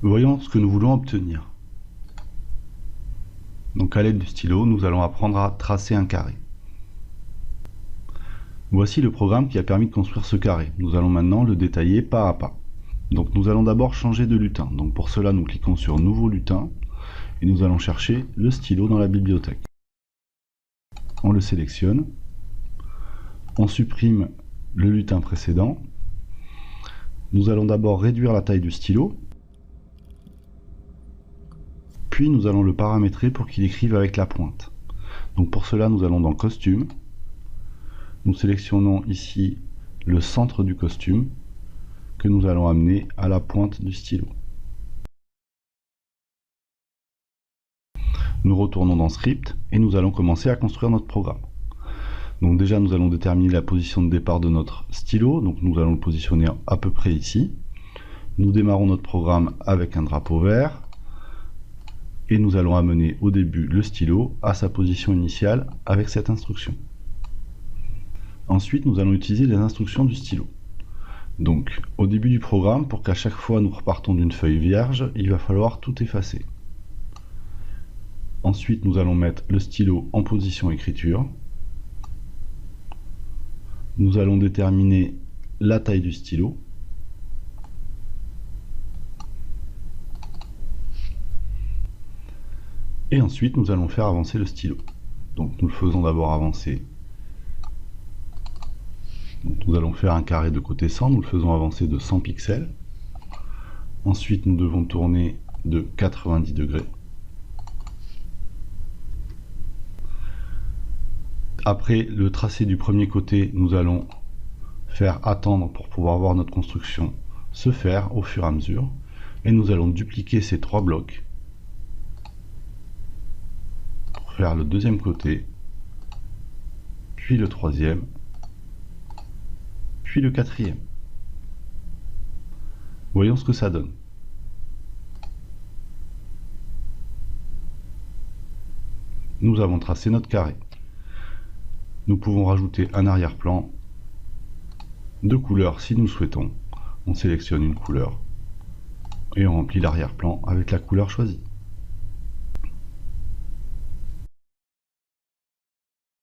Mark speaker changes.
Speaker 1: Voyons ce que nous voulons obtenir. Donc à l'aide du stylo, nous allons apprendre à tracer un carré. Voici le programme qui a permis de construire ce carré. Nous allons maintenant le détailler pas à pas. Donc nous allons d'abord changer de lutin. Donc pour cela, nous cliquons sur Nouveau lutin et nous allons chercher le stylo dans la bibliothèque. On le sélectionne. On supprime le lutin précédent. Nous allons d'abord réduire la taille du stylo. Puis nous allons le paramétrer pour qu'il écrive avec la pointe. Donc pour cela, nous allons dans Costume. Nous sélectionnons ici le centre du costume que nous allons amener à la pointe du stylo. Nous retournons dans Script et nous allons commencer à construire notre programme. Donc déjà, nous allons déterminer la position de départ de notre stylo. Donc nous allons le positionner à peu près ici. Nous démarrons notre programme avec un drapeau vert. Et nous allons amener au début le stylo à sa position initiale avec cette instruction. Ensuite, nous allons utiliser les instructions du stylo. Donc, au début du programme, pour qu'à chaque fois nous repartons d'une feuille vierge, il va falloir tout effacer. Ensuite, nous allons mettre le stylo en position écriture. Nous allons déterminer la taille du stylo. Et ensuite, nous allons faire avancer le stylo. Donc, nous le faisons d'abord avancer. Donc, nous allons faire un carré de côté 100, nous le faisons avancer de 100 pixels. Ensuite, nous devons tourner de 90 degrés. Après le tracé du premier côté, nous allons faire attendre pour pouvoir voir notre construction se faire au fur et à mesure. Et nous allons dupliquer ces trois blocs pour faire le deuxième côté, puis le troisième, puis le quatrième. Voyons ce que ça donne. Nous avons tracé notre carré. Nous pouvons rajouter un arrière-plan de couleur si nous le souhaitons. On sélectionne une couleur et on remplit l'arrière-plan avec la couleur choisie.